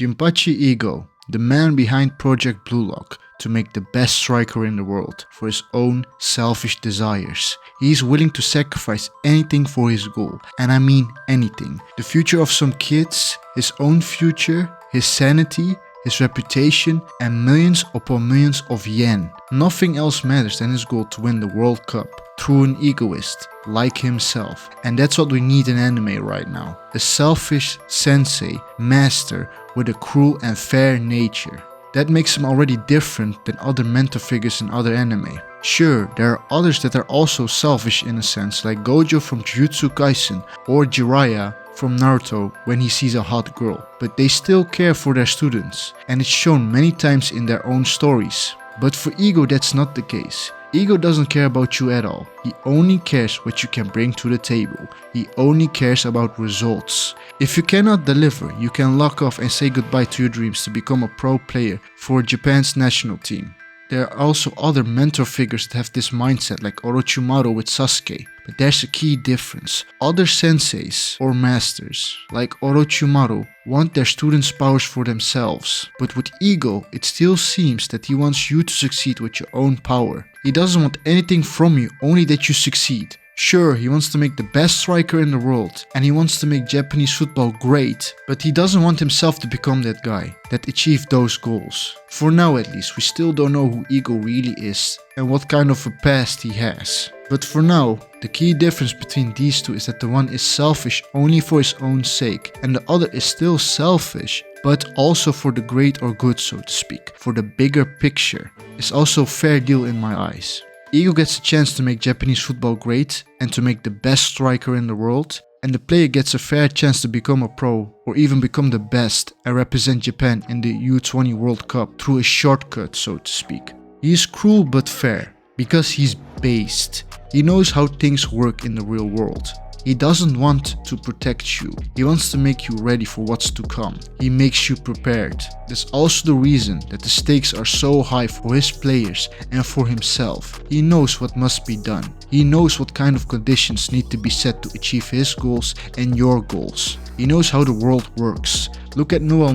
Jinpachi Ego, the man behind Project BlueLock, to make the best striker in the world for his own selfish desires. He is willing to sacrifice anything for his goal, and I mean anything. The future of some kids, his own future, his sanity, his reputation, and millions upon millions of yen. Nothing else matters than his goal to win the World Cup through an egoist like himself. And that's what we need in anime right now. A selfish sensei, master with a cruel and fair nature. That makes him already different than other mentor figures in other anime. Sure, there are others that are also selfish in a sense, like Gojo from Jujutsu Kaisen or Jiraiya from Naruto when he sees a hot girl, but they still care for their students, and it's shown many times in their own stories. But for Ego, that's not the case. Ego doesn't care about you at all. He only cares what you can bring to the table. He only cares about results. If you cannot deliver, you can lock off and say goodbye to your dreams to become a pro player for Japan's national team. There are also other mentor figures that have this mindset, like Orochimaru with Sasuke. But there's a key difference. Other senseis or masters, like Orochimaru, want their students' powers for themselves. But with Ego, it still seems that he wants you to succeed with your own power. He doesn't want anything from you, only that you succeed. Sure, he wants to make the best striker in the world, and he wants to make Japanese football great, but he doesn't want himself to become that guy that achieved those goals. For now at least, we still don't know who Ego really is and what kind of a past he has. But for now, the key difference between these two is that the one is selfish only for his own sake, and the other is still selfish, but also for the great or good, so to speak, for the bigger picture. It's also a fair deal in my eyes. Ego gets a chance to make Japanese football great and to make the best striker in the world, and the player gets a fair chance to become a pro or even become the best and represent Japan in the U20 World Cup through a shortcut, so to speak. He is cruel but fair because he's based. He knows how things work in the real world. He doesn't want to protect you. He wants to make you ready for what's to come. He makes you prepared. That's also the reason that the stakes are so high for his players and for himself. He knows what must be done. He knows what kind of conditions need to be set to achieve his goals and your goals. He knows how the world works. Look at Noah,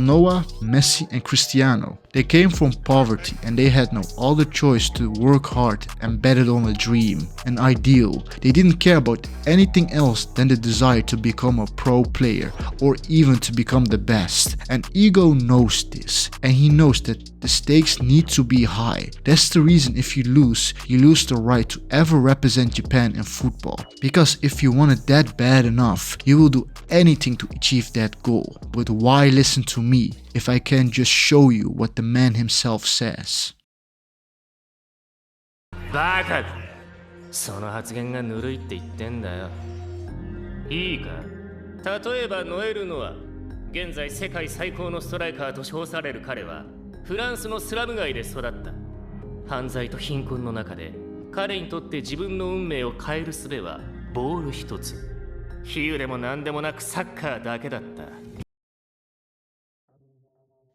Messi and Cristiano. They came from poverty and they had no other choice to work hard and bet it on a dream, an ideal. They didn't care about anything else than the desire to become a pro player or even to become the best. And Ego knows this, and he knows that the stakes need to be high. That's the reason if you lose the right to ever represent Japan in football. Because if you want it that bad enough, you will do anything to achieve that goal. But why listen to me if I can just show you what the man himself says? バカだ。その発言がぬるいって言ってんだよ。いいか。例えばノエル・ノア。現在世界最高のストライカーと称される彼はフランスのスラム街で育った。犯罪と貧困の中で彼にとって自分の運命を変える術はボール一つ。比喩でも何でもなくサッカーだけだった。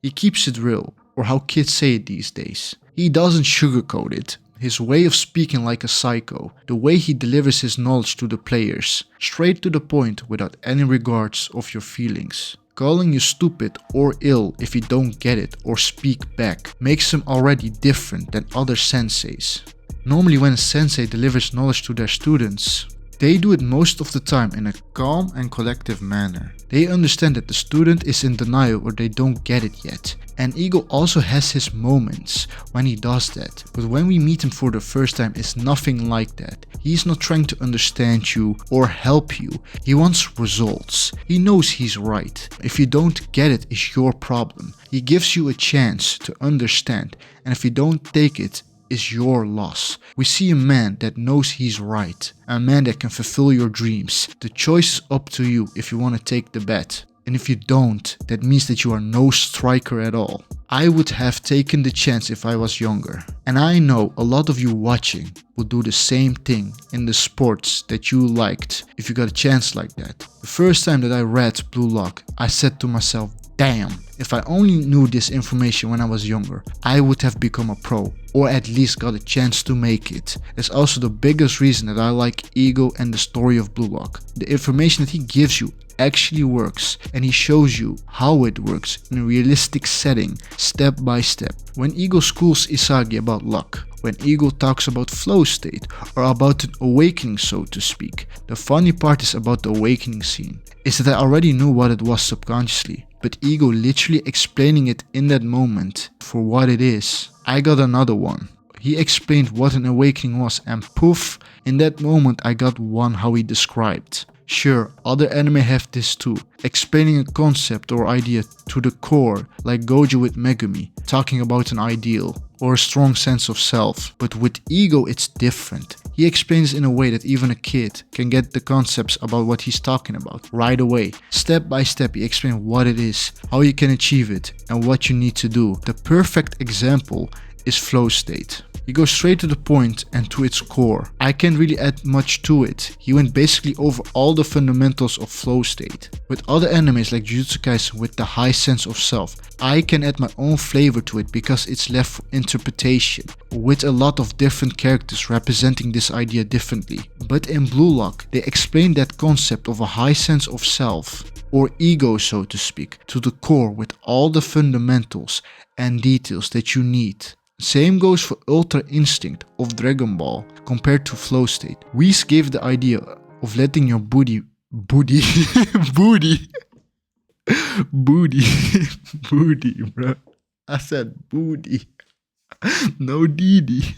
He keeps it real, or how kids say it these days. He doesn't sugarcoat it. His way of speaking like a psycho, the way he delivers his knowledge to the players, straight to the point without any regards of your feelings. Calling you stupid or ill if you don't get it or speak back makes him already different than other senseis. Normally when a sensei delivers knowledge to their students, they do it most of the time in a calm and collective manner. They understand that the student is in denial or they don't get it yet. And Ego also has his moments when he does that. But when we meet him for the first time, it's nothing like that. He's not trying to understand you or help you. He wants results. He knows he's right. If you don't get it, it's your problem. He gives you a chance to understand. And if you don't take it, is your loss. We see a man that knows he's right, a man that can fulfill your dreams. The choice is up to you if you want to take the bet. And if you don't, that means that you are no striker at all. I would have taken the chance if I was younger. And I know a lot of you watching will do the same thing in the sports that you liked if you got a chance like that. The first time that I read BlueLock, I said to myself, damn, if I only knew this information when I was younger, I would have become a pro, or at least got a chance to make it. That's also the biggest reason that I like Ego and the story of BlueLock. The information that he gives you actually works, and he shows you how it works in a realistic setting, step by step. When Ego schools Isagi about luck, when Ego talks about flow state, or about an awakening so to speak, the funny part is about the awakening scene, is that I already knew what it was subconsciously, but Ego literally explaining it in that moment for what it is. I got another one. He explained what an awakening was, and poof, in that moment I got one how he described. Sure, other anime have this too, explaining a concept or idea to the core, like Gojo with Megumi, talking about an ideal or a strong sense of self, but with Ego it's different. He explains in a way that even a kid can get the concepts about what he's talking about right away. Step by step he explains what it is, how you can achieve it, and what you need to do. The perfect example is flow state. He goes straight to the point and to its core. I can't really add much to it. He went basically over all the fundamentals of flow state. With other animes like Jujutsu Kaisen with the high sense of self, I can add my own flavor to it because it's left for interpretation, with a lot of different characters representing this idea differently. But in BlueLock, they explain that concept of a high sense of self, or ego so to speak, to the core with all the fundamentals and details that you need. Same goes for Ultra Instinct of Dragon Ball compared to Flow State. Whis gave the idea of letting your booty, bro. I said booty, no Didi.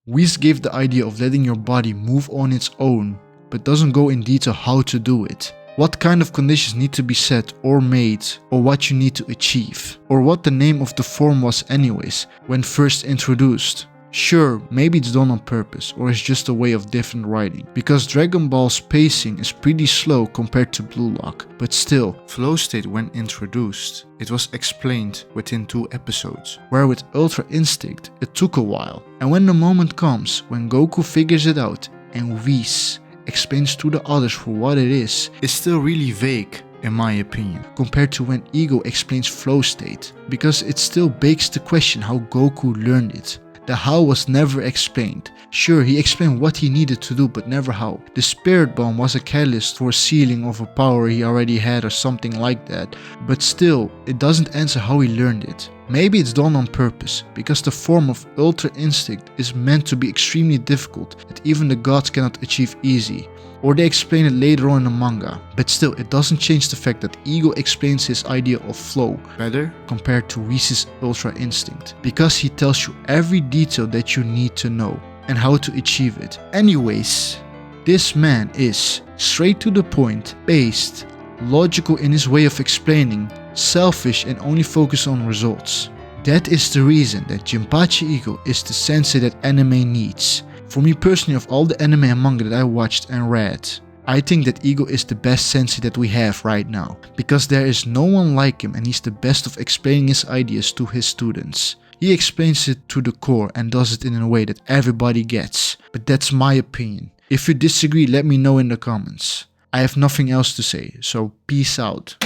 Whis gave the idea of letting your body move on its own, but doesn't go in detail how to do it. What kind of conditions need to be set or made, or what you need to achieve, or what the name of the form was anyways, when first introduced. Sure, maybe it's done on purpose, or it's just a way of different writing, because Dragon Ball's pacing is pretty slow compared to BlueLock, but still, Flow State when introduced, it was explained within 2 episodes, where with Ultra Instinct it took a while, and when the moment comes, when Goku figures it out, and Whis explains to the others for what it is, it's still really vague in my opinion, compared to when Ego explains flow state, because it still begs the question how Goku learned it. The how was never explained. Sure, he explained what he needed to do, but never how. The spirit bomb was a catalyst for a sealing of a power he already had or something like that, but still, it doesn't answer how he learned it. Maybe it's done on purpose, because the form of Ultra Instinct is meant to be extremely difficult that even the gods cannot achieve easy. Or they explain it later on in the manga, but still it doesn't change the fact that Ego explains his idea of flow better compared to Whis' Ultra Instinct, because he tells you every detail that you need to know and how to achieve it. Anyways, this man is straight to the point, based, logical in his way of explaining, selfish and only focused on results. That is the reason that Jinpachi Ego is the sensei that anime needs. For me personally, of all the anime and manga that I watched and read, I think that Ego is the best sensei that we have right now, because there is no one like him and he's the best of explaining his ideas to his students. He explains it to the core and does it in a way that everybody gets, but that's my opinion. If you disagree, let me know in the comments. I have nothing else to say, so peace out.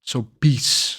So peace.